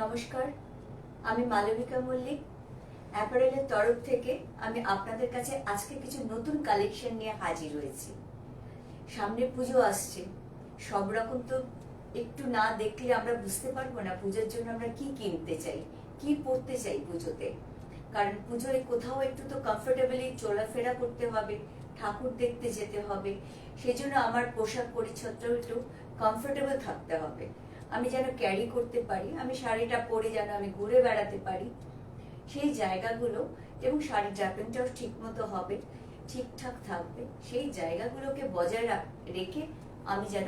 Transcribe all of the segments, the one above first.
নমস্কার, আমি মালবিকা মল্লিক। অ্যাপারেলের তরফ থেকে আমি আপনাদের কাছে আজকে কিছু নতুন কালেকশন নিয়ে হাজির হয়েছি। সামনে পুজো আসছে, সব রকম তো একটু না দেখলে আমরা বুঝতে পারবো না পুজোর জন্য আমরা কি কিনতে চাই, কি পরতে চাই পুজোতে। কারণ পুজোয় কোথাও একটু তো কমফোর্টেবলি চলাফেরা করতে হবে, ঠাকুর দেখতে যেতে হবে, সেজন্য আমার পোশাক পরিচ্ছদটাও একটু কমফোর্টেবল থাকতে হবে। আমি যেন ক্যারি করতে পারি, আমি শাড়িটা পরে যেন আমি ঘুরে বেড়াতে পারি, সেই জায়গাগুলো, এবং শাড়ির ড্রাপিংটাও ঠিক মতো হবে, ঠিকঠাক থাকবে, সেই জায়গাগুলোকে বজায় রেখে আমি যেন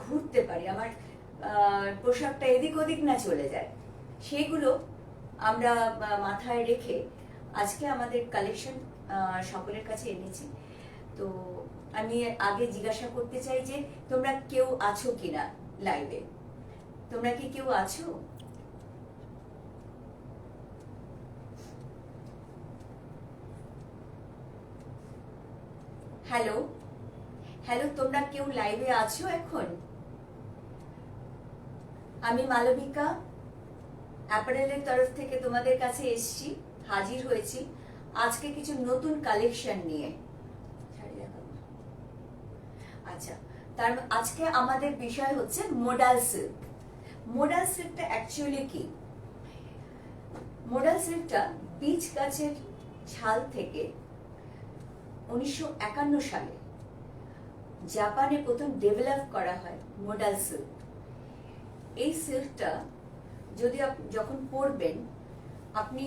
ঘুরতে পারি, আমার পোশাকটা এদিক ওদিক না চলে যায়, সেইগুলো আমরা মাথায় রেখে আজকে আমাদের কালেকশন সকলের কাছে এনেছি। তো আমি আগে জিজ্ঞাসা করতে চাই যে তোমরা কেউ আছো কিনা লাইভে? তোমরা কি কেউ আছো? হ্যালো হ্যালো, তোমরা কেউ লাইভে আছো এখন? আমি মালবিকা অ্যাপারেলের তরফ থেকে তোমাদের কাছে এসেছি, হাজির হয়েছি আজকে কিছু নতুন কালেকশন নিয়ে। আচ্ছা, তার আজকে আমাদের বিষয় হচ্ছে মোডাল সিল্ক। মোডাল সিল্কটা অ্যাকচুয়ালি কি? মোডাল সিল্কটা বীচ গাছের ছাল থেকে 1951 সালে জাপানে প্রথম ডেভেলপ করা হয় মোডাল সিল্ক। এই সিল্কটা যদি যখন পরবেন, আপনি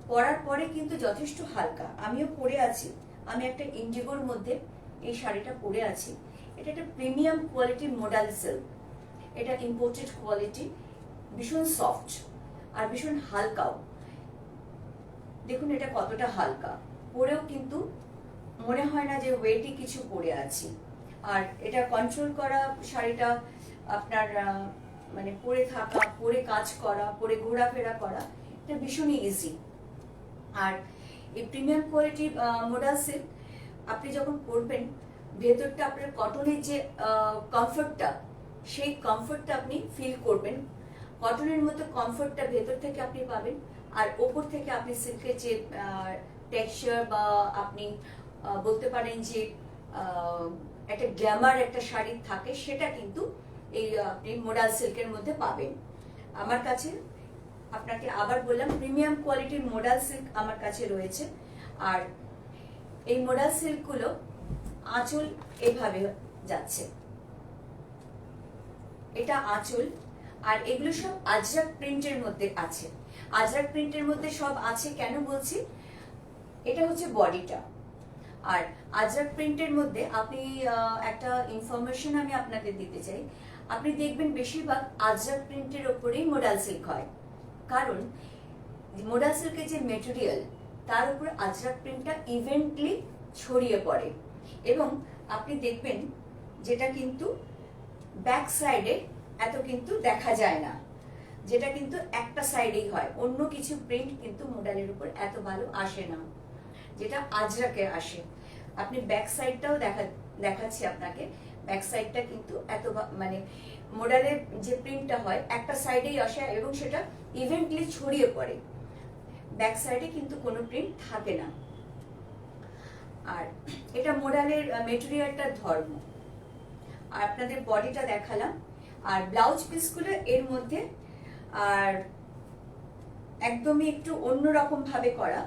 পরার পরে কিন্তু যথেষ্ট হালকা। আমিও পরে আছি, আমি একটা ইন্ডিগোর মধ্যে এই শাড়িটা পরে আছি। এটা একটা প্রিমিয়াম কোয়ালিটির মোডাল সিল্ক, এটা ইম্পোর্টেড কোয়ালিটি, ভীষণ সফট আর ভীষণ হালকাও। দেখুন এটা কতটা হালকা, পরেও কিন্তু মনে হয় না যে ওয়েটি কিছু পরে আছি। আর এটা কন্ট্রোল করা শাড়িটা আপনার মানে পরে থাকা, পরে কাজ করা, পরে ঘোরাফেরা করা, এটা ভীষণই ইজি। আর এই প্রিমিয়াম কোয়ালিটি মোডাল সিল্ক আপনি যখন পরবেন, ভেতরটা আপনার কটনের যে কমফোর্টটা, সেই কমফোর্টটা আপনি ফিল করবেন। কটনের মতো কমফোর্টটা ভেতর থেকে আপনি পাবেন, আর ওপর থেকে আপনি সিল্কের যে টেক্সচার বা আপনি বলতে পারেন যে একটা গ্ল্যামার একটা শাড়ি থাকে, সেটা কিন্তু এই আপনি মোডাল সিল্কের মধ্যে পাবেন। আমার কাছে, আপনাকে আবার বললাম, প্রিমিয়াম কোয়ালিটির মোডাল সিল্ক আমার কাছে রয়েছে। আর এই মোডাল সিল্কগুলো আঁচল এভাবে যাচ্ছে, এটা আঁচল। আর এগুলো সব আজরাক প্রিন্টের মধ্যে আছে। আজরাক প্রিন্টের মধ্যে সব আছে কেন বলছি, এটা হচ্ছে বডিটা। আর আজরাক প্রিন্টের মধ্যে আপনি একটা ইনফরমেশন আমি আপনাকে দিতে চাই। আপনি দেখবেন বেশিরভাগ আজরাক প্রিন্টের ওপরেই মোডাল সিল্ক হয়, কারণ মোডাল সিল্কের যে মেটেরিয়াল, তার উপর আজরাক প্রিন্টটা ইভেন্টলি ছড়িয়ে পড়ে। এবং আপনি দেখবেন যেটা কিন্তু ব্যাক সাইডে এত কিন্তু দেখা যায় না, যেটা কিন্তু একটা সাইডেই হয়, অন্য কিছু প্রিন্ট কিন্তু মোডালের উপর এত ভালো আসে না, যেটা আজরাকে আসে। আপনি ব্যাক সাইডটাও দেখাচ্ছি আপনাকে। ব্যাক সাইডটা কিন্তু এত মানে মোডালের যে প্রিন্টটা হয় একটা সাইডেই আসে, এবং সেটা ইভেন্টলি ছড়িয়ে পড়ে, ব্যাক সাইডে কিন্তু কোনো প্রিন্ট থাকে না। আর এটা মোডালের মেটেরিয়ালটা ধর্ম। আর আপনাদের বডিটা দেখালাম, আর ব্লাউজ পিসগুলো এর মধ্যে, আর একদমই একটু অন্যরকম ভাবে করা।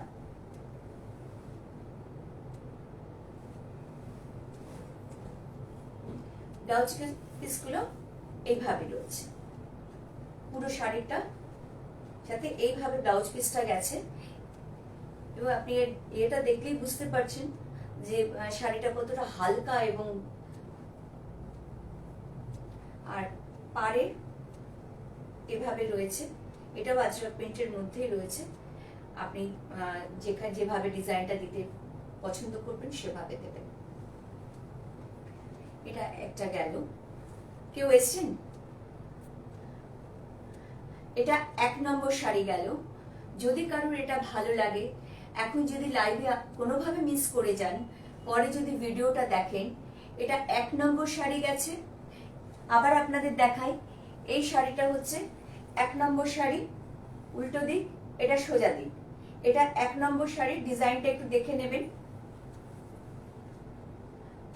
ব্লাউজ পিসগুলো এইভাবে রয়েছে, পুরো শাড়িটা সাথে এইভাবে ব্লাউজ পিসটা গেছে। এবং আপনি এটা দেখলেই বুঝতে পারছেন যে শাড়িটা কতটা হালকা। এবং আর পাড়ে এভাবে রয়েছে, এটাও আজরাক প্রিন্টের মধ্যেই রয়েছে। আপনি যেভাবে ডিজাইনটা দিতে পছন্দ করবেন সেভাবে দেবেন। এটা একটা গেল। কেউ এসছেন? এটা 1 নম্বর শাড়ি গেল। যদি কারোর এটা ভালো লাগে, এখন যদি লাইভে কোনোভাবে মিস করে যান, পরে যদি ভিডিওটা দেখেন, এটা 1 নম্বর শাড়ি গেছে। আবার আপনাদের দেখাই, এই শাড়িটা হচ্ছে 1 নম্বর শাড়ি, উল্টো দিক, এটা সোজা দিক। এটা 1 নম্বর শাড়ির ডিজাইনটা একটু দেখে নেবেন।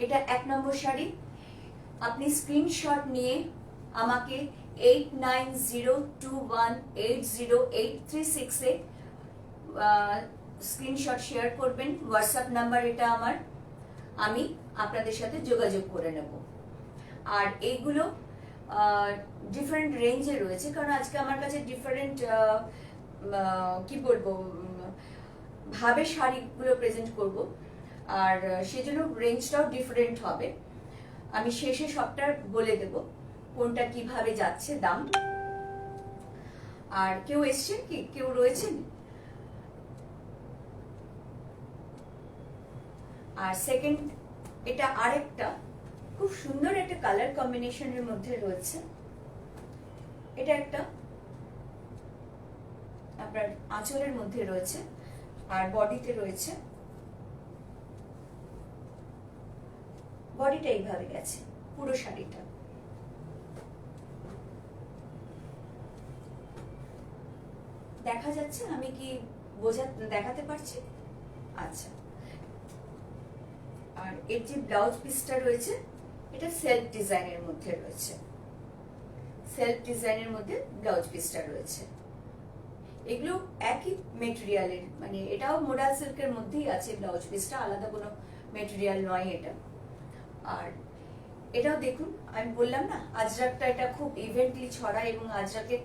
এটা 1 নম্বর শাড়ি। আপনি স্ক্রিনশট নিয়ে আমাকে 8902180836 এ স্ক্রিনশট শেয়ার করবেন। হোয়াটসঅ্যাপ নাম্বার এটা আমার, আমি আপনাদের সাথে যোগাযোগ করে নেব। আর এইগুলো ডিফারেন্ট রেঞ্জে রয়েছে, কারণ আজকে আমার কাছে ডিফারেন্ট কি বলবো ভাবে শাড়িগুলো প্রেজেন্ট করব, আর সেজন্য রেঞ্জটাও ডিফারেন্ট হবে। আমি শেষে সবটা বলে দেব কোনটা কিভাবে যাচ্ছে দাম। আর কেউ এসছেন কি, কেউ রয়েছেন? আর সেকেন্ড, এটা আরেকটা খুব সুন্দর একটা কালার কম্বিনেশনের মধ্যে রয়েছে। এটা একটা আপনার আঁচলের মধ্যে রয়েছে আর বডিতে রয়েছে। বডিটা এইভাবে গেছে পুরো শাড়িটা। দেখা যাচ্ছে? আমি কি দেখাতে পারছি? আচ্ছা। আর এর যে ব্লাউজ পিসটা রয়েছে, এটা সেলফ ডিজাইনের মধ্যে রয়েছে। সেলফ ডিজাইনের মধ্যে ব্লাউজ পিসটা রয়েছে। এগুলো একই মেটেরিয়ালের, মানে এটাও মোডাল সিল্কের মধ্যেই আছে ব্লাউজ পিসটা, আলাদা কোনো মেটেরিয়াল নয় এটা। আর এটাও দেখুন, আমি বললাম না আজরাকটা এটা খুব ইভেন্টলি ছড়া, এবং আজরাকে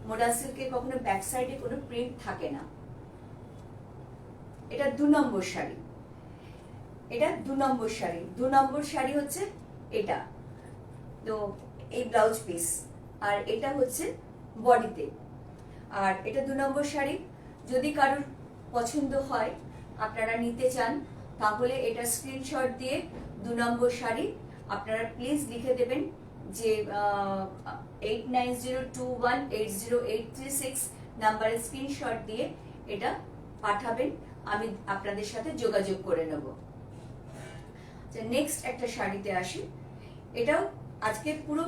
মোডাল সিল্কে কখনো ব্যাক সাইডে কোনো প্রিন্ট থাকে না। এটা 2 নম্বর শাড়ি। এটা 2 নম্বর শাড়ি। 2 নম্বর শাড়ি হচ্ছে এটা, তো এই ব্লাউজ পিস, আর এটা হচ্ছে বডিতে। আর এটা 2 নম্বর শাড়ি। যদি কারোর পছন্দ হয়, আপনারা নিতে চান, তাহলে এটা স্ক্রিনশট দিয়ে 2 নম্বর শাড়ি আপনারা প্লিজ লিখে দেবেন যে 8902180836 নাম্বারে স্ক্রিনশট দিয়ে এটা পাঠাবেন, আমি আপনাদের সাথে যোগাযোগ করে নেব। নেক্সট একটা শাড়িতে আসি। এটাও আজকে পুরো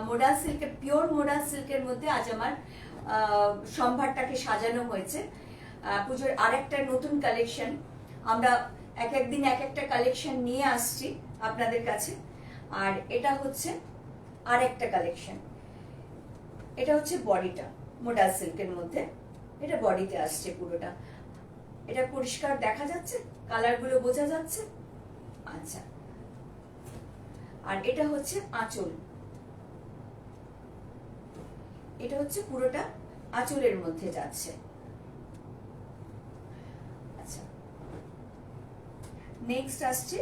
মোডাল সিল্কের, পিওর মোডাল সিল্কের মধ্যে আজ আমার সম্ভারটাকে সাজানো হয়েছে। পুজোর আরেকটা নতুন কালেকশন, আমরা এক একদিন এক একটা কালেকশন নিয়ে আসছি আপনাদের কাছে। আর এটা হচ্ছে আরেকটা কালেকশন। এটা হচ্ছে বডিটা মোডাল সিল্কের মধ্যে, এটা বডিতে আসছে পুরোটা। এটা পরিষ্কার দেখা যাচ্ছে? কালারগুলো বোঝা যাচ্ছে? আচ্ছা। আর এটা হচ্ছে আঁচল। এটা হচ্ছে পুরোটা আঁচলের মধ্যে যাচ্ছে। আচ্ছা, নেক্সট আসছে,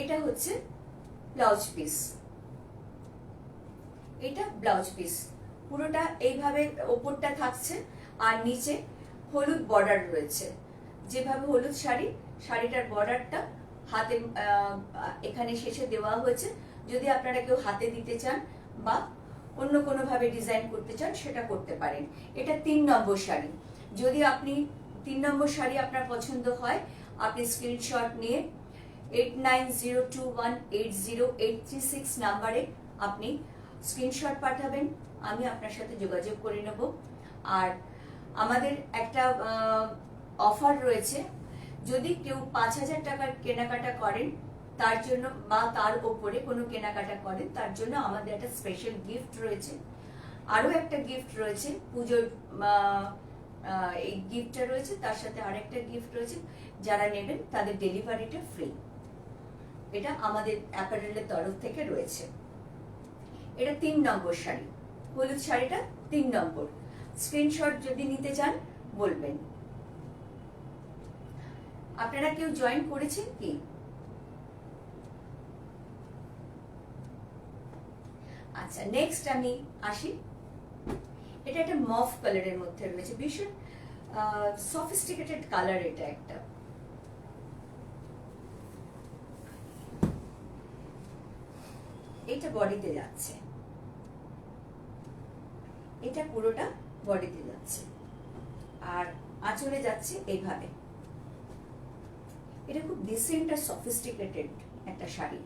এটা হচ্ছে ব্লাউজ পিস। এটা ব্লাউজ পিস পুরোটা এইভাবে ওপরটা থাকছে, আর নিচে হলুদ বর্ডার রয়েছে। যেভাবে হলুদ শাড়ি, শাড়িটার বর্ডারটা হাতে এখানে শেষে দেওয়া হয়েছে। যদি আপনারা কেউ হাতে দিতে চান বা অন্য কোনো ভাবে ডিজাইন করতে চান, সেটা করতে পারেন। এটা 3 নম্বর শাড়ি। যদি আপনি 3 নম্বর শাড়ি আপনার পছন্দ হয়, আপনি স্ক্রিনশট নিয়ে 8902180836 নাম্বারে আপনি স্ক্রিনশট পাঠাবেন, আমি আপনার সাথে যোগাযোগ করে নেব। আর আমাদের একটা অফার রয়েছে, যদি কেউ 5000 টাকার কেনাকাটা করেন তার জন্য, বা তার ওপরে কোনো কেনাকাটা করেন, তার জন্য আমাদের একটা স্পেশাল গিফট রয়েছে। আরো একটা গিফট রয়েছে পুজোর, এই গিফটটা রয়েছে, তার সাথে আরেকটা গিফট রয়েছে। যারা নেবেন তাদের ডেলিভারিটা ফ্রি। এটা আমাদের অ্যাপারেলের তরফ থেকে রয়েছে। এটা 3 নম্বর শাড়ি, হলুদ শাড়িটা 3 নম্বর। স্ক্রিনশট যদি নিতে চান বলবেন। আপনারা কেউ জয়েন করেছেন কি? আচ্ছা, নেক্সট আমি আসি। এটা একটা মফ কালারের মধ্যে রয়েছে, ভীষণ সফিস্টিকেটেড কালার। এটা একটা, এটা বডিতে যাচ্ছে, এটা পুরোটা বডিতে যাচ্ছে, আর আঁচলে যাচ্ছে এইভাবে। এটা খুব ডিসেন্ট আর সফিস্টিকেটেড একটা শাড়ি,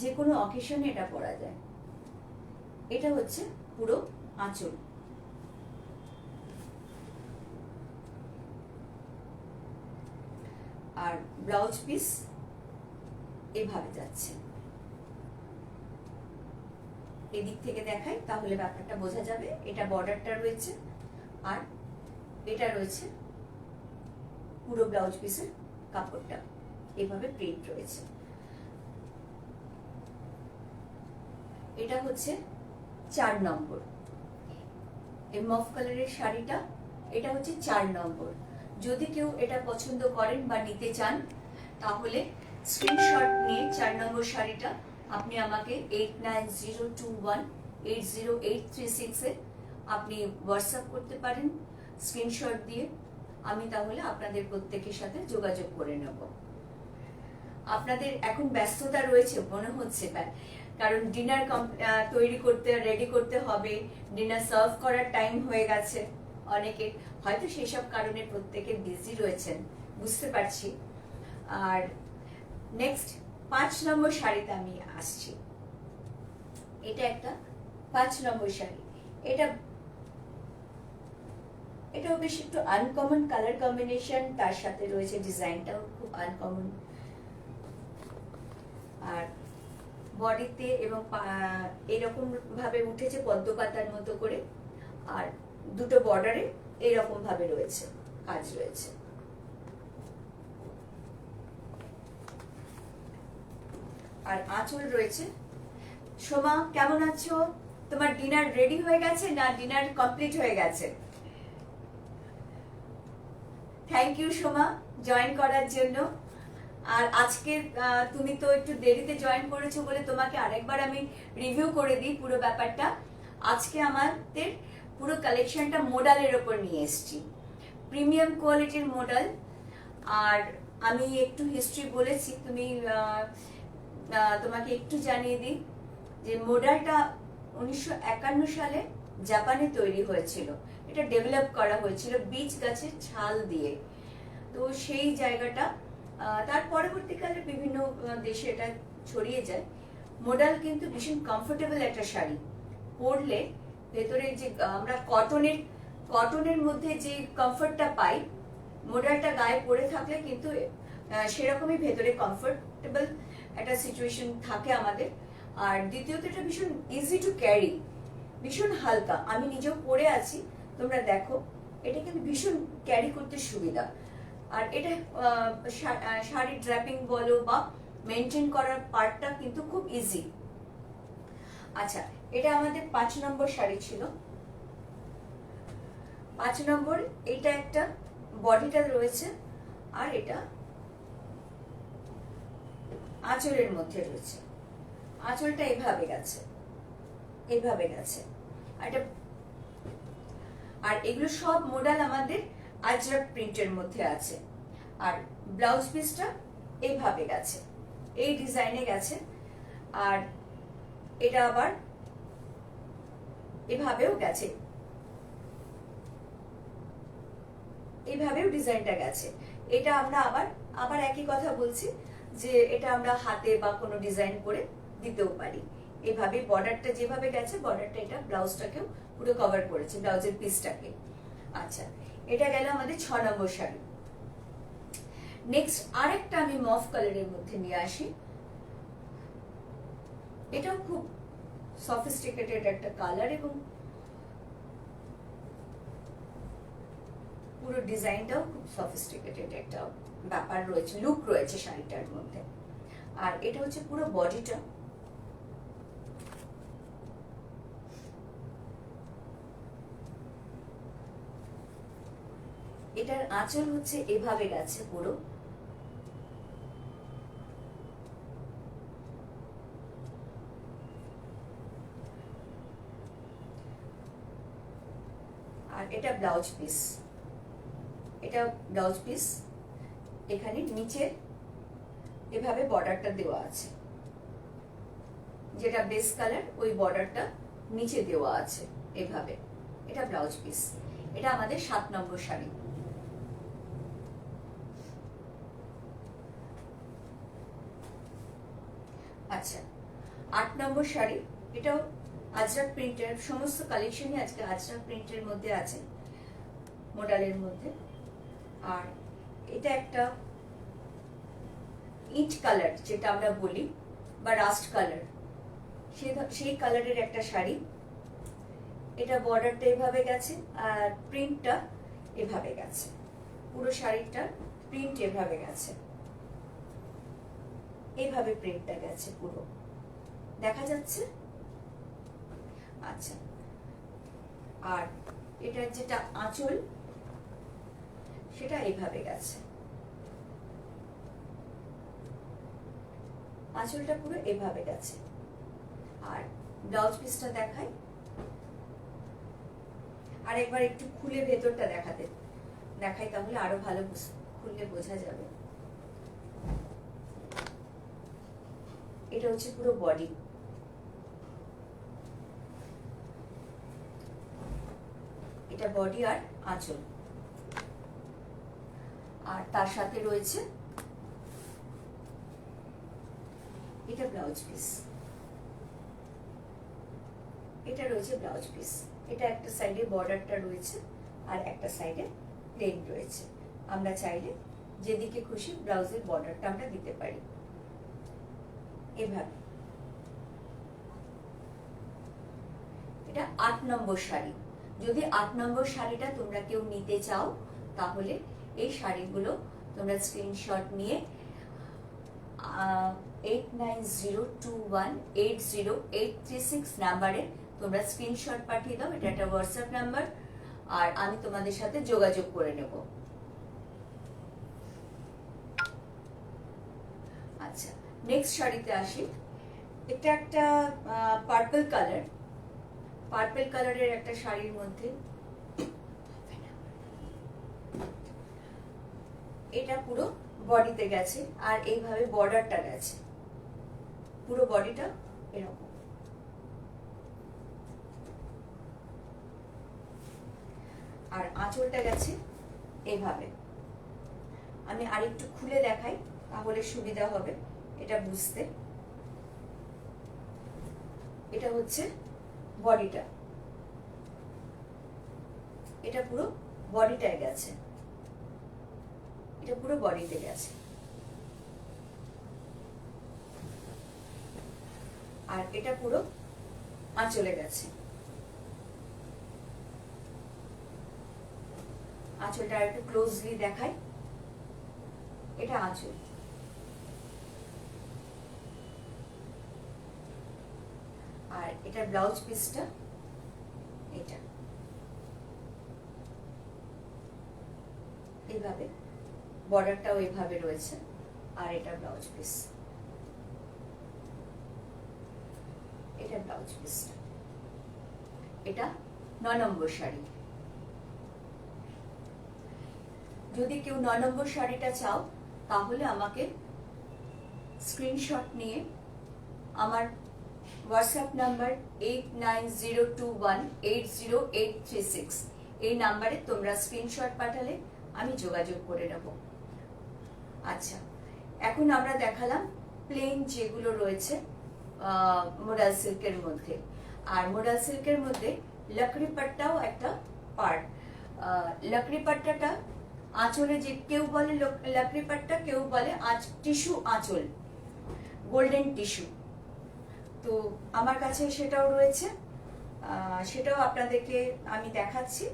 যে কোনো অকেশনে এটা পরা যায়। এটা হচ্ছে পুরো আঁচল। আর ব্লাউজ পিস এভাবে যাচ্ছে। এদিক থেকে দেখাই তাহলে ব্যাপারটা বোঝা যাবে। এটা বর্ডারটা রয়েছে আর এটা রয়েছে পুরো ব্লাউজ পিসের কাপড়টা, এভাবে প্রিন্ট রয়েছে। এটা হচ্ছে 4 নম্বর, এই মফ কালারের শাড়িটা, এটা হচ্ছে 4 নম্বর। যদি কেউ এটা পছন্দ করেন বা নিতে চান তাহলে স্ক্রিনশট নিয়ে 4 নম্বর শাড়িটা আপনি আমাকে 8902180836 এ আপনি হোয়াটসঅ্যাপ করতে পারেন স্ক্রিনশট দিয়ে। আমি তাহলে আপনাদের প্রত্যেকের সাথে যোগাযোগ করে নেব। আপনাদের এখন ব্যস্ততা রয়েছে মনে হচ্ছে, কারণ ডিনার তৈরি করতে রেডি করতে হবে, ডিনার সার্ভ করার টাইম হয়ে গেছে অনেকে, হয়তো সেসব কারণে প্রত্যেকে বিজি রয়েছেন, বুঝতে পারছি। আর নেক্সট 5 নম্বর শাড়িতে আমি আসছি। এটা একটা 5 নম্বর শাড়ি। এটাও বেশ একটু আনকমন কালার কম্বিনেশন, তার সাথে রয়েছে ডিজাইনটাও খুব আনকমন। আর বডিতে এবং এরকম ভাবে উঠেছে পদ্ম পাতার মতো করে, আর দুটো বর্ডারে এরকম ভাবে রয়েছে কাজ রয়েছে। আর আঁচল রয়েছে। সোমা কেমন আছো? তোমার ডিনার রেডি হয়ে গেছে না ডিনার কমপ্লিট হয়ে গেছে? থ্যাংক ইউ সোমা জয়েন করার জন্য। আর আজকে তুমি তো একটু দেরিতে জয়েন করেছো বলে তোমাকে আরেকবার আমি রিভিউ করে দিই পুরো ব্যাপারটা। আজকে আমাদের পুরো কালেকশনটা মোডালের ওপর নিয়ে এসেছি, প্রিমিয়াম কোয়ালিটির মোডাল। আর আমি একটু হিস্ট্রি বলেছি, তোমাকে একটু জানিয়ে দিই যে মোডালটা 1951 সালে জাপানে তৈরি হয়েছিল। এটা ডেভেলপ করা হয়েছিল বীচ গাছের ছাল দিয়ে। তো সেই জায়গাটা তার পরবর্তীকালে বিভিন্ন দেশে এটা ছড়িয়ে যায়। মোডাল কিন্তু ভীষণ কমফোর্টেবল একটা শাড়ি, পরলে ভেতরে যে আমরা কটনের মধ্যে যে কমফোর্টটা পাই, মোডালটা গায়ে পরে থাকলে কিন্তু সেরকমই ভেতরে কমফোর্টেবল একটা সিচুয়েশন থাকে আমাদের। আর দ্বিতীয়ত এটা ভীষণ ইজি টু ক্যারি, ভীষণ হালকা। আমি নিজেও পরে আছি, তোমরা দেখো, এটা কিন্তু ভীষণ ক্যারি করতে সুবিধা। আর এটা শাড়ি ড্র্যাপিং বলো বা মেনটেন করার পার্টটা কিন্তু খুব ইজি। আচ্ছা, এটা আমাদের 5 নম্বর শাড়ি ছিল। 5 নম্বর এটা একটা বডিটা রয়েছে, আর এটা আঁচলের মধ্যে রয়েছে। আঁচলটা এভাবে গেছে, এভাবে গেছে। আর এগুলো সব মোডাল আমাদের আজরাক প্রিন্টের মধ্যে আছে। আর ব্লাউজ পিসটা এইভাবে গেছে, এই ডিজাইনে গেছে। আর এটা আবার এভাবেও গেছে, এইভাবেও ডিজাইনটা গেছে। এটা আমরা আবার একই কথা বলছি যে এটা আমরা হাতে বা কোনো ডিজাইন করে দিতেও পারি। এভাবে বর্ডারটা যেভাবে গেছে, বর্ডারটা এটা ব্লাউজটাকেও পুরো কভার করেছে, ব্লাউজের পিসটাকে। আচ্ছা, এটা গেল আমাদের 6 নম্বর শাড়ি। নেক্সট আরেকটা আমি মফ কালারের মধ্যে নিয়ে আসি। এটাও খুব সফিস্টিকেটেড একটা কালার এবং পুরো ডিজাইনটাও খুব সফিস্টিকেটেড একটা ব্যাপার রয়েছে, লুক রয়েছে শাড়িটার মধ্যে। আর এটা হচ্ছে পুরো বডিটা। এটার আঁচল হচ্ছে এভাবে গেছে পুরো। আর এটা ব্লাউজ পিস, এটা ব্লাউজ পিস। এখানে নিচে এভাবে বর্ডারটা দেওয়া আছে, যেটা বেস কালার ওই বর্ডারটা নিচে দেওয়া আছে এভাবে। এটা ব্লাউজ পিস। এটা আমাদের 7 নম্বর শাড়ি। আচ্ছা, 8 নম্বর শাড়ি, এটাও আজরাক প্রিন্টের, সমস্ত কালেকশনই আজকে আজরাক প্রিন্টের মধ্যে আছে, মডেলের মধ্যে। আর এটা একটা ইট কালার যেটা আমরা বলি, বা রাস্ট কালার, সেই কালারের একটা শাড়ি। এটা বর্ডারটা এভাবে গেছে আর প্রিন্টটা এভাবে গেছে, পুরো শাড়িটার প্রিন্ট এভাবে গেছে, এভাবে প্রিন্টটা গেছে পুরো, দেখা যাচ্ছে? আচ্ছা, আর এটার যেটা আঁচল সেটা এইভাবে গেছে, আঁচলটা পুরো এভাবে গেছে। আর ব্লাউজ পিসটা দেখাই, আর একবার একটু খুলে ভেতরটা দেখাই, তাহলে আরো ভালো খুললে বোঝা যাবে। এটা হচ্ছে পুরো বডি, এটা বডি আর আঁচল, আর তার সাথে রয়েছে এটা ব্লাউজ পিস, এটা রয়েছে ব্লাউজ পিস। এটা একটা সাইডে বর্ডারটা রয়েছে আর একটা সাইডে প্লেন রয়েছে। আমরা চাইলে যেদিকে খুশি ব্লাউজের বর্ডারটা আমরা দিতে পারি এভাবে। এটা 8 নম্বর শাড়ি। যদি 8 নম্বর শাড়িটা তোমরা কেউ নিতে চাও, তাহলে এই শাড়িগুলো তোমরা স্ক্রিনশট নিয়ে 8902180836 নাম্বারে তোমরা স্ক্রিনশট পাঠিয়ে দাও। এটা একটা হোয়াটসঅ্যাপ নাম্বার, আর আমি তোমাদের সাথে যোগাযোগ করে নেব। আচ্ছা, নেক্সট শাড়িতে আসি। এটা একটা পার্পল কালারের একটা শাড়ির মধ্যে এটা পুরো বডিতে গেছে আর এইভাবে বর্ডারটা গেছে, পুরো বডিটা এরকম। আর আঁচলটা গেছে এইভাবে। আমি আরেকটু খুলে দেখাই, তাহলে সুবিধা হবে এটা বুঝতে। এটা হচ্ছে বডিটা, এটা পুরো বডিটায় গেছে, এটা পুরো বডিতে গেছে। আর এটা পুরো আঁচলে গেছে, আঁচলটা একটু ক্লোজলি দেখাই। এটা আঁচল, আর এটা ব্লাউজ পিসটা, এটা এইভাবে বর্ডারটাও এইভাবে রয়েছে, আর এটা ব্লাউজ পিস, এটা ব্লাউজ পিসটা। এটা 9 নম্বর শাড়ি। যদি কেউ 9 নম্বর শাড়িটা চাও, তাহলে আমাকে স্ক্রিনশট নিয়ে আমার হোয়াটসঅ্যাপ নাম্বার 8902180836 এই নাম্বারে তোমরা স্ক্রিনশট পাঠালে আমি যোগাযোগ করে নেব। আচ্ছা, এখন আমরা দেখালাম প্লেন যেগুলো রয়েছে মোডাল সিল্কের মধ্যে। আর মোডাল সিল্কের মধ্যে লকড়ি পাট্টাও একটা পার্ট। লকড়ি পাট্টাটা আঁচলে, যে কেউ বলে লকড়ি পাট্টা, কেউ বলে টিস্যু আঁচল, গোল্ডেন টিস্যু। তো আমার কাছে সেটাও রয়েছে, সেটাও আপনাদেরকে আমি দেখাচ্ছি।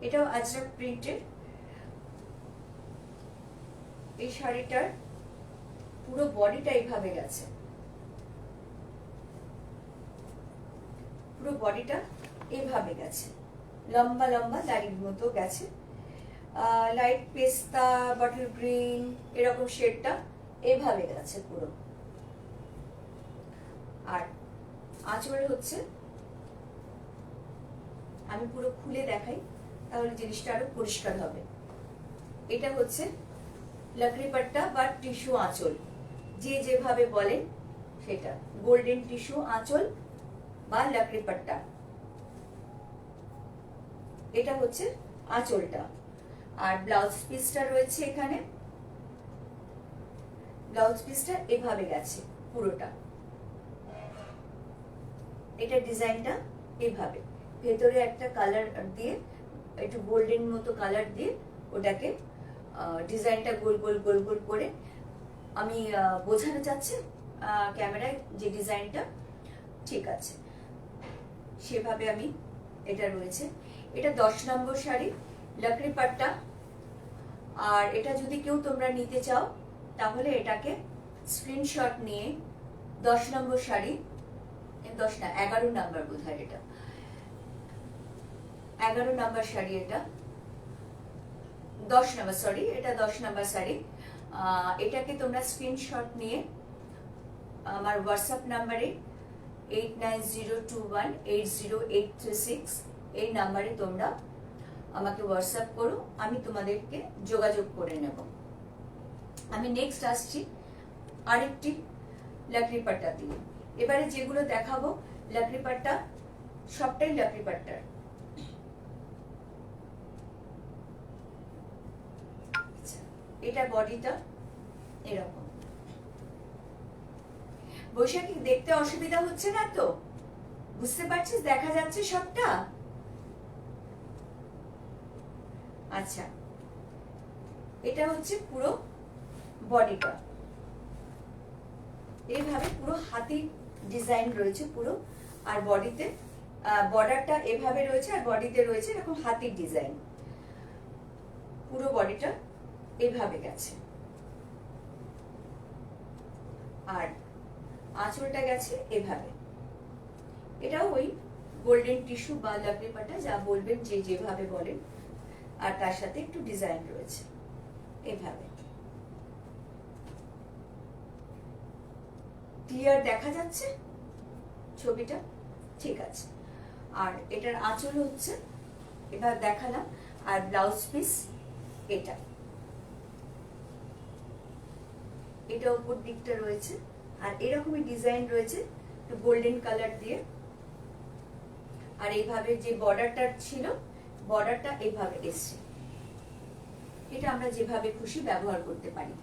এটাও আজরাক প্রিন্টের। এই শাড়িটার পুরো বডিটা এইভাবে গেছে, পুরো বডিটা এইভাবে গেছে, লম্বা লম্বা দাড়ির মতো গেছে। লাইট পেস্তা, বটল গ্রিন এরকম শেডটা এইভাবে গেছে পুরো। আর আঁচল হচ্ছে, আমি পুরো খুলে দেখাই তাহলে জিনিসটা আরো পরিষ্কার হবে। এটা হচ্ছে লকড়ি পাট্টা বা টিস্যু আঁচল, যে যেভাবে বলেন সেটা, গোল্ডেন টিস্যু আঁচল বা লকড়ি পাট্টা। এটা হচ্ছে আঁচলটা। আর ব্লাউজ পিসটা রয়েছে এখানে, ব্লাউজ পিসটা এভাবে গেছে পুরোটা। এটা ডিজাইনটা এইভাবে, ভেতরে একটা কালার দিয়ে, একটু গোল্ডেন মতো কালার দিয়ে ওটাকে ডিজাইনটা গোল গোল গোল গোল করে, আমি বোঝানো যাচ্ছে ক্যামেরায় যে ডিজাইনটা ঠিক আছে সেভাবে আমি, এটা রয়েছে। এটা 10 নম্বর শাড়ি, লাকড়ি পাট্টা। আর এটা যদি কেউ তোমরা নিতে চাও তাহলে এটাকে স্ক্রিনশট নিয়ে 10 নম্বর শাড়ি, 10 না 11 নম্বর বোধ হয়, এটা 11 নম্বর শাড়ি, এটা 10 নম্বর, সরি এটা 10 নম্বর শাড়ি। এটাকে তোমরা স্ক্রিনশট নিয়ে আমার হোয়াটসঅ্যাপ নাম্বারে 8902180836 এই নাম্বারে তোমরা আমাকে হোয়াটসঅ্যাপ করো, আমি তোমাদেরকে যোগাযোগ করে নেব। আমি নেক্সট আসছি আরেকটি লাকড়ি পাট্টা দিয়ে। এবারে যেগুলো দেখাবো লাকড়ি পাট্টা, সবটাই লাকড়ি পাট্টার। এটা বডিটা এরকম। বৈশাখী দেখতে অসুবিধা হচ্ছে না তো? বুঝতে পারছিস? দেখা যাচ্ছে সবটা? আচ্ছা, এটা হচ্ছে পুরো বডিটা, এইভাবে পুরো হাতি ডিজাইন রয়েছে পুরো, আর বডিতে বর্ডারটা এভাবে রয়েছে, আর বডিতে রয়েছে এরকম হাতির ডিজাইন। পুরো বডিটা এভাবে গেছে, আর আঁচলটা গেছে এভাবে। এটাও ওই গোল্ডেন টিস্যু বা লাকড়ি পাটা, যা বলবেন যে যেভাবে বলেন, আর তার সাথে একটু ডিজাইন রয়েছে এভাবে। ক্লিয়ার দেখা যাচ্ছে ছবিটা? ঠিক আছে। আর এটার আঁচল হচ্ছে, এবার দেখালাম, আর ব্লাউজ পিস এটা, এটা উপর দিকটা রয়েছে, আর এরকমই ডিজাইন রয়েছে গোল্ডেন কালার দিয়ে। আর এইভাবে যে বর্ডারটা ছিল, বর্ডারটা এইভাবে এসছে। এটা আমরা যেভাবে খুশি ব্যবহার করতে পারি।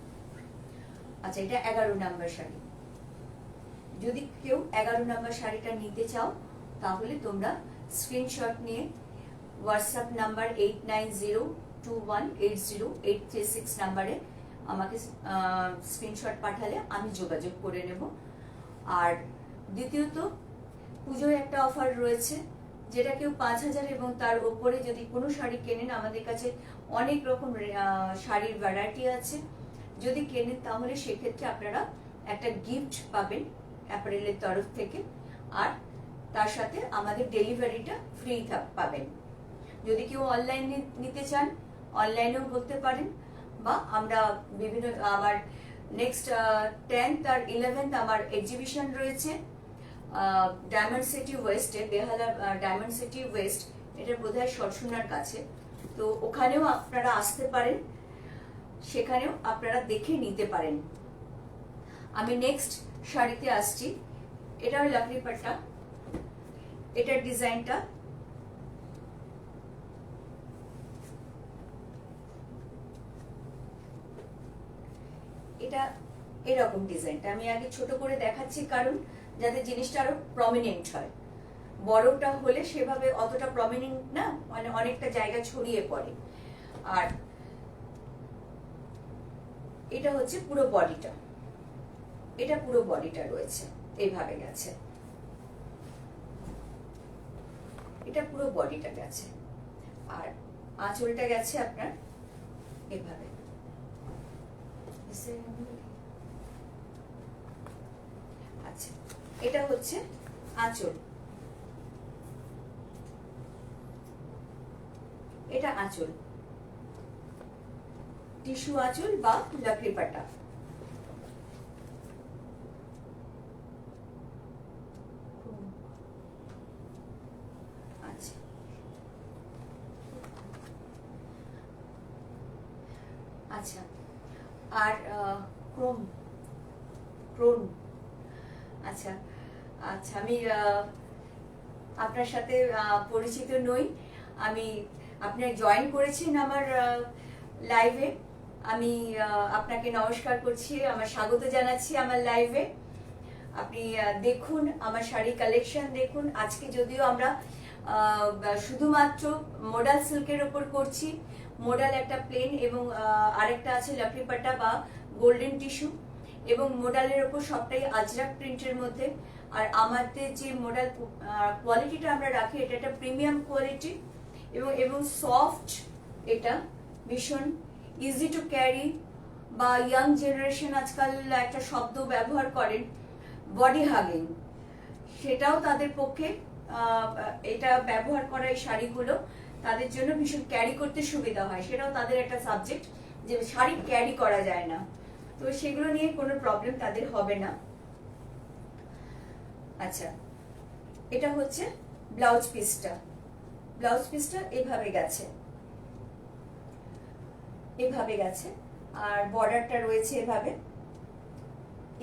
আচ্ছা, এটা 11 নম্বর শাড়ি। যদি কেউ 11 নম্বর শাড়িটা নিতে চাও তাহলে তোমরা স্ক্রিনশট নিয়ে হোয়াটসঅ্যাপ নাম্বার 8902180836 নাম্বারে আমাকে স্ক্রিনশট পাঠালে আমি যোগাযোগ করে নেব। আর দ্বিতীয়ত, পুজোয় একটা অফার রয়েছে, যেটা কেউ 5000 এবং তার উপরে যদি কোনো শাড়ি কেনেন, আমাদের কাছে অনেক রকম শাড়ির ভ্যারাইটি আছে, যদি কেনেন তাহলে সেক্ষেত্রে আপনারা একটা গিফট পাবেন অ্যাপারেলের তরফ থেকে, আর তার সাথে আমাদের ডেলিভারিটা ফ্রি পাবেন। যদি কেউ অনলাইনে নিতে চান অনলাইনেও বলতে পারেন, বা আমরা বিভিন্ন, আমার নেক্সট 10th আর 11th আমার এক্সিবিশন রয়েছে ডায়মন্ড সিটি ওয়েস্টে, বেহালা ডায়মন্ড সিটি ওয়েস্ট, এটা বোধহয় সরসুনার কাছে। তো ওখানেও আপনারা আসতে পারেন, সেখানেও আপনারা দেখে নিতে পারেন। আমি নেক্সট শাড়িতে আসছি, এটাও লাকড়ি পাট্টা। এটার ডিজাইনটা এটা এরকম ডিজাইনটা আমি আগে ছোট করে দেখাচ্ছি, কারণ যাতে জিনিসটা আরো প্রমিনেন্ট হয়। বড়টা হলে সেভাবে অতটা প্রমিনেন্ট না, মানে অনেকটা জায়গা ছড়িয়ে পড়ে। আর এটা হচ্ছে পুরো বডিটা, এটা পুরো বডিটা রয়েছে এইভাবে গেছে, এটা পুরো বডিটা গেছে, আর আঁচলটা গেছে আপনার এভাবে। আচ্ছা, এটা হচ্ছে আঁচল, এটা আঁচল, টিস্যু আঁচল বা লাকড়ি পাটা। আচ্ছা, আচ্ছা, আর ক্রোম, ক্রোন। আচ্ছা আচ্ছা, আমি আপনার সাথে পরিচিত নই, আমি আপনি জয়েন করেছেন আমার লাইভে, আমি আপনাকে নমস্কার করছি, আমার স্বাগত জানাচ্ছি আমার লাইভে। আপনি দেখুন, আমার শাড়ি কালেকশন দেখুন। আজকে যদিও আমরা শুধুমাত্র মোডাল সিল্কের ওপর করছি, মোডাল একটা প্লেন এবং আরেকটা আছে লাকড়িপাটা বা গোল্ডেন টিস্যু, এবং মোডালের ওপর সবটাই আজরাক প্রিন্টের মধ্যে। আর আমাদের যে মোডাল কোয়ালিটিটা আমরা রাখি, এটা একটা প্রিমিয়াম কোয়ালিটি এবং সফট, এটা ভীষণ ইজি টু ক্যারি। বা ইয়াং জেনারেশন আজকাল একটা শব্দ ব্যবহার করেন বডি হাগিং, সেটাও তাদের পক্ষে এটা ব্যবহার করা এই শাড়িগুলো তাদের জন্য ভীষণ ক্যারি করতে সুবিধা হয়। সেটাও তাদের একটা সাবজেক্ট যে শাড়ি ক্যারি করা যায় না, তো সেগুলো নিয়ে কোনো প্রবলেম তাদের হবে না। আচ্ছা, এটা হচ্ছে ব্লাউজ পিসটা। ব্লাউজ পিসটা এভাবে গেছে, এভাবে গেছে। আর বর্ডারটা রয়েছে এভাবে,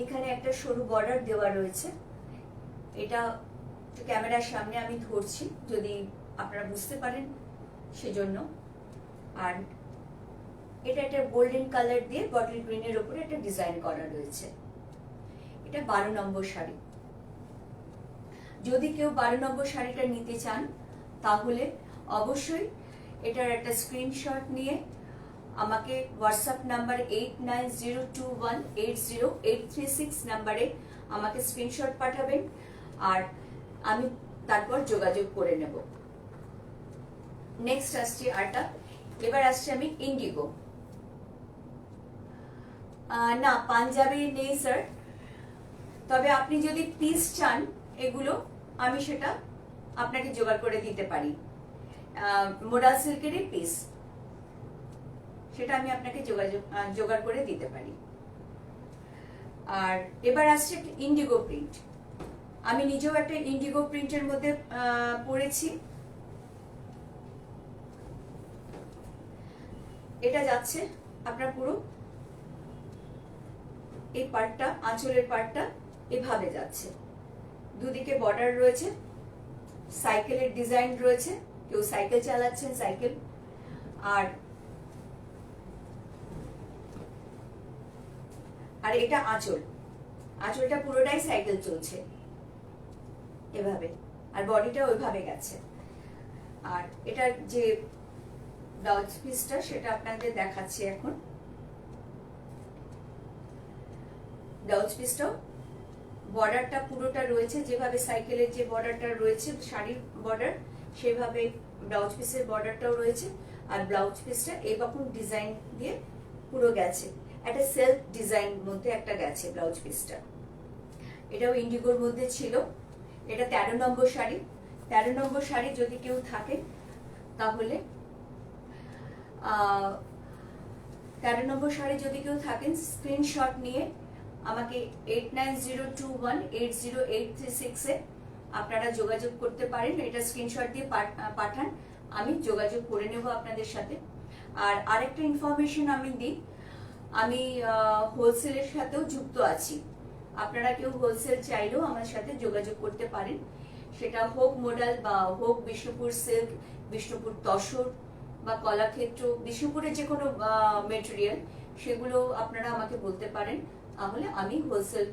এখানে একটা সরু বর্ডার দেওয়া রয়েছে। এটা ক্যামেরার সামনে আমি ধরছি যদি আপনারা বুঝতে পারেন সেজন্য। আর এটা একটা গোল্ডেন কালার দিয়ে বটল গ্রিনের উপরে একটা ডিজাইন করা রয়েছে। এটা 12 নম্বর শাড়ি। যদি কেউ 12 নম্বর শাড়িটা নিতে চান তাহলে অবশ্যই এটার একটা স্ক্রিনশট নিয়ে আমাকে হোয়াটসঅ্যাপ নাম্বার 8902180836 নাম্বারে আমাকে স্ক্রিনশট পাঠাবেন, আর আমি তারপর যোগাযোগ করে নেব। নেক্সট আসছে আরটা, এবার আসছে আমি ইন্ডিগো। না, পাঞ্জাবি নেই স্যার, তবে আপনি যদি পিস চান এগুলো আমি সেটা আপনাকে জোগাড় করে দিতে পারি। মোডাল সিল্কেরই পিস, সেটা আমি আপনাকে জোগাড় করে দিতে পারি। আর এবার আসছে ইন্ডিগো প্রিন্ট। আমি নিজেও একটা ইন্ডিগো প্রিন্টের মধ্যে পড়েছি। এটা যাচ্ছে আপনার পুরো এই পার্টটা, আঁচলের পার্টটা এভাবে যাচ্ছে, দুদিকে বর্ডার রয়েছে, সাইকেলের ডিজাইন রয়েছে, কেউ সাইকেল চালাচ্ছেন সাইকেল। আর এটা আঁচল, আঁচলটা পুরোটাই সাইকেল চলছে এভাবে, আর বডিটা ওইভাবে গেছে। আর এটার যে ব্লাউজ পিসটা সেটা আপনাদের দেখাচ্ছি এখন। ব্লাউজ পিসটাও বর্ডারটা পুরোটা রয়েছে, যেভাবে সাইকেলের যে বর্ডারটা রয়েছে শাড়ির বর্ডার, সেভাবে ব্লাউজ পিসের বর্ডারটাও রয়েছে। আর ব্লাউজ পিসটা এইরকম ডিজাইন দিয়ে পুরো গেছে, একটা সেলফ ডিজাইন মধ্যে একটা গেছে ব্লাউজ পিসটা। এটাও ইন্ডিগোর মধ্যে ছিল। এটা 13 নম্বর শাড়ি। 13 নম্বর শাড়ি যদি কেউ থাকে তাহলে 13 নম্বর শাড়ি যদি কেউ থাকেন স্ক্রিনশট নিয়ে আমাকে 8902180836 আপনারা যোগাযোগ করতে পারেন। এটা স্ক্রিনশট দিয়ে পাঠান, আমি যোগাযোগ করে নেব আপনাদের সাথে। আর আরেকটা ইনফরমেশন আমি দিই, আমি হোলসেলের সাথেও যুক্ত আছি। আপনারা কেউ হোলসেল চাইলেও আমার সাথে যোগাযোগ করতে পারেন, সেটা হোক মোডাল বা হোক বিষ্ণুপুর সিল্ক, বিষ্ণুপুর তসর বা কলাক্ষেত্র, বিষ্ণুপুরের যে কোনো মেটেরিয়াল, সেগুলো আপনারা আমাকে বলতে পারেন, তাহলে আমি হোলসেল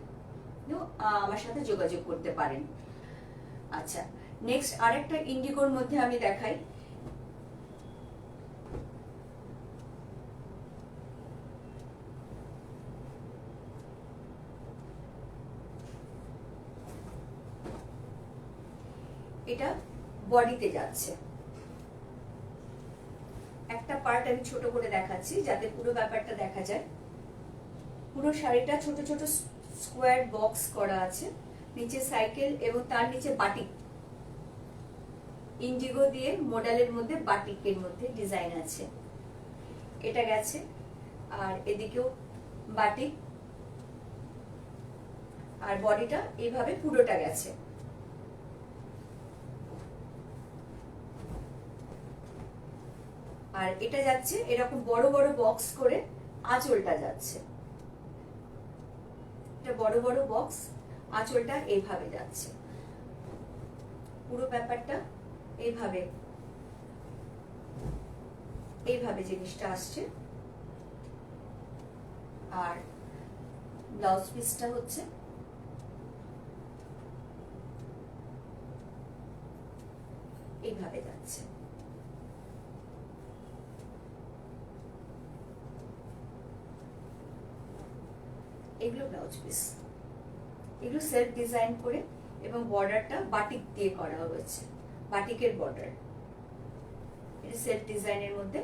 আমার সাথে যোগাযোগ করতে পারেন। আচ্ছা, নেক্সট আরেকটা ইন্ডিগোর মধ্যে আমি দেখাই। এটা বডিতে যাচ্ছে, একটা পার্ট আমি ছোট করে দেখাচ্ছি যাতে পুরো ব্যাপারটা দেখা যায়। পুরো শাড়িটা ছোট ছোট স্কোয়ার বক্স করা আছে, নিচে সাইকেল এবং তার নিচে বাটিক, ইন্ডিগো দিয়ে মডেলের মধ্যে বাটিকের মধ্যে ডিজাইন আছে, এটা গেছে। আর এদিকেও বাটিক, আর বডিটা এইভাবে পুরোটা গেছে। আর এটা যাচ্ছে এরকম বড় বড় বক্স করে, আঁচলটা যাচ্ছে, এটা বড় বড় বক্স, আঁচলটা এইভাবে যাচ্ছে, পুরো ব্যাপারটা এইভাবে এইভাবে জিনিসটা আসছে। আর ব্লাউজ পিসটা হচ্ছে এইভাবে যাচ্ছে। এগুলো ব্লাউজ পিস, এগুলো সেলফ ডিজাইন করে এবং বর্ডারটা বাটিক দিয়ে করা হয়েছে, বাটিকের বর্ডার। এটা সেলফ ডিজাইনের মধ্যে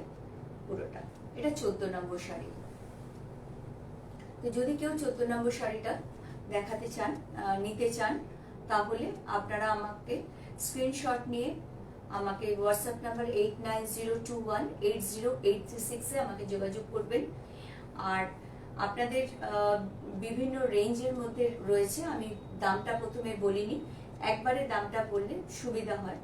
পুরোটা। এটা 14 নম্বর শাড়ি। তো যদি কেউ 14 নম্বর শাড়িটা দেখাতে চান, নিতে চান, তাহলে আপনারা আমাকে স্ক্রিনশট নিয়ে আমাকে হোয়াটসঅ্যাপ নাম্বার 8902180836 এ আমাকে যোগাযোগ করবেন। আর আপনাদের বিভিন্ন রেঞ্জের মধ্যে রয়েছে, আমি দামটা প্রথমে বলিনি, একবারে দামটা বললে সুবিধা হয়।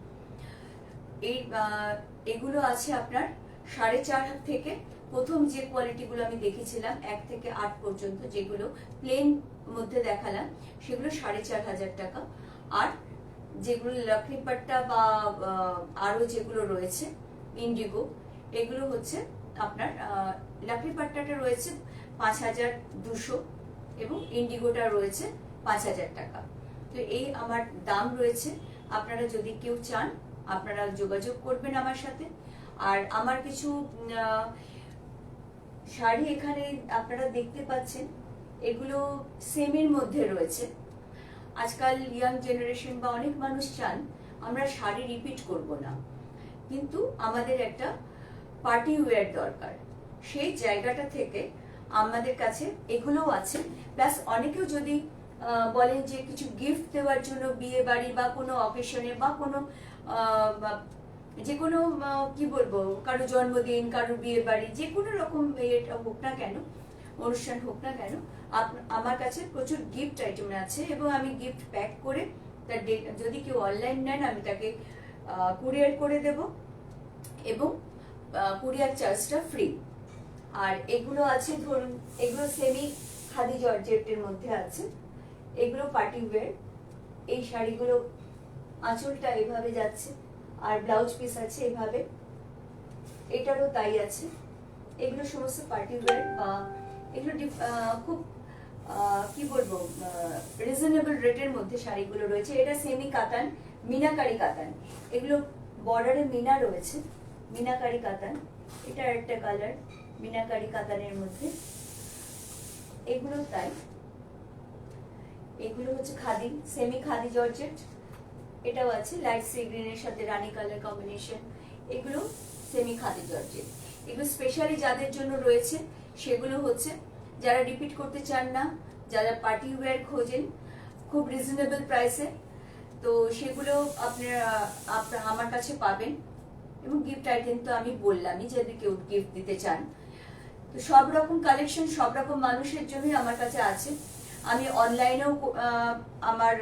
এগুলো আছে আপনার 4.5 থেকে, প্রথম যে কোয়ালিটিগুলো আমি দেখেছিলাম 1 থেকে 8 পর্যন্ত, যেগুলো প্লেন মধ্যে দেখালাম সেগুলো 4,500 টাকা। আর যেগুলো লক্ষ্মী পাট্টা বা আরো যেগুলো রয়েছে ইন্ডিগো, এগুলো হচ্ছে আপনার লক্ষ্মী পাট্টাটা রয়েছে 5,200 এবং ইন্ডিগোটা রয়েছে 5,000 টাকা। তো এই আমার দাম রয়েছে। আপনারা যদি কেউ চান আপনারা যোগাযোগ করবেন আমার সাথে। আর আমার কিছু শাড়ি এখানে আপনারা দেখতে পাচ্ছেন, এগুলো সেমির মধ্যে রয়েছে। আজকাল ইয়াং জেনারেশন বা অনেক মানুষ চান আমরা শাড়ি রিপিট করব না, কিন্তু আমাদের একটা পার্টি ওয়্যার দরকার। সেই জায়গাটা থেকে আমাদের কাছে এগুলোও আছে। প্লাস অনেকেও যদি বলেন যে কিছু গিফট দেওয়ার জন্য বিয়ে বাড়ি বা কোনো অকেশনে বা কোনো যে কোনো কি বলবো, কারো জন্মদিন, কারো বিয়ে বাড়ি, যে কোনো রকম এটা হোক না কেন, অনুষ্ঠান হোক না কেন, আমার কাছে প্রচুর গিফট আইটেম আছে এবং আমি গিফট প্যাক করে তার যদি কেউ অনলাইন নেন আমি তাকে কুরিয়ার করে দেব এবং কুরিয়ার চার্জটা ফ্রি। আর এগুলো আছে ধরুন, এগুলো সেমি খাদি জর্জেটের মধ্যে আছে, এগুলো পার্টি ওয়্যার। এই শাড়িগুলো আঁচলটা এভাবে যাচ্ছে আর ব্লাউজ পিস আছে এভাবে, এটারও তাই আছে। এগুলো সমস্ত পার্টি ওয়্যার বা এগুলো খুব কি বলবো রিজনেবল রেটের মধ্যে শাড়িগুলো রয়েছে। এটা সেমি কাতান, মিনাকারি কাতান, এগুলো বর্ডারে মিনা রয়েছে, মিনাকারি কাতান। এটা একটা কালার মিনাকারি কাতানের মধ্যে, এগুলো তাই। এগুলো হচ্ছে খাদি, সেমি খাদি জর্জেট, এটাও আছে লাইট সি গ্রিনের সাথে রানী কালার কম্বিনেশন। এগুলো সেমি খাদি জর্জেট। এগুলো স্পেশালি যাদের জন্য রয়েছে সেগুলো হচ্ছে যারা রিপিট করতে চান না, যারা পার্টি ওয়্যার খোঁজেন খুব রিজনেবল প্রাইসে, তো সেগুলো আপনারা আমার কাছে পাবেন। এবং গিফট আইটেম তো আমি বললামই, যদি কেউ গিফট দিতে চান, তো সব রকম কালেকশন সব রকম মানুষের জন্যই আমার কাছে আছে। আমি অনলাইনেও আমার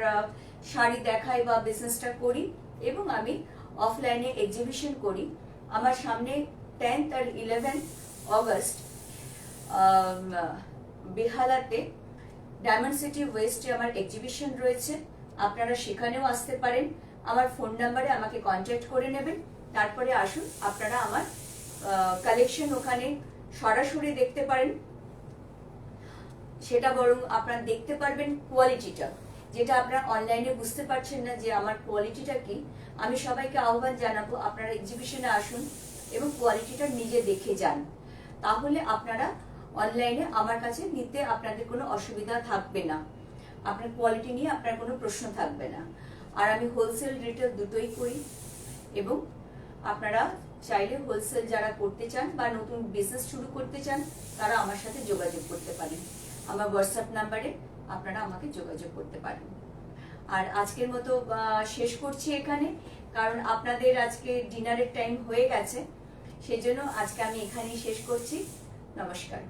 শাড়ি দেখাই বা বিজনেসটা করি এবং আমি অফলাইনে এক্সিবিশন করি। আমার সামনে 10th আর 11th অগস্ট বেহালাতে ডায়মন্ড সিটি ওয়েস্টে আমার এক্সিবিশন রয়েছে, আপনারা সেখানেও আসতে পারেন। আমার ফোন নাম্বারে আমাকে কন্ট্যাক্ট করে নেবেন, তারপরে আসুন আপনারা আমার কালেকশন ওখানে সরাসরি দেখতে পারেন। সেটা বরং আপনারা দেখতে পারবেন কোয়ালিটিটা, যেটা আপনারা অনলাইনে বুঝতে পারছেন না যে আমার কোয়ালিটিটা কি। আমি সবাইকে আহ্বান জানাবো আপনারা এক্সিবিশনে আসুন এবং কোয়ালিটিটা নিজে দেখে যান, তাহলে আপনারা অনলাইনে আমার কাছে নিতে আপনাদের কোনো অসুবিধা থাকবে না, আপনার কোয়ালিটি নিয়ে আপনার কোনো প্রশ্ন থাকবে না। আর আমি হোলসেল রিটেল দুটোই করি এবং আপনারা চাইলে হোলসেল যারা করতে চান বা নতুন বিজনেস শুরু করতে চান তারা আমার সাথে যোগাযোগ করতে পারেন। আমার হোয়াটসঅ্যাপ নাম্বারে আপনারা আমাকে যোগাযোগ করতে পারেন। আর আজকের মতো শেষ করছি এখানে, কারণ আপনাদের আজকে ডিনারের টাইম হয়ে গেছে, সেজন্য আজকে আমি এখানেই শেষ করছি। নমস্কার।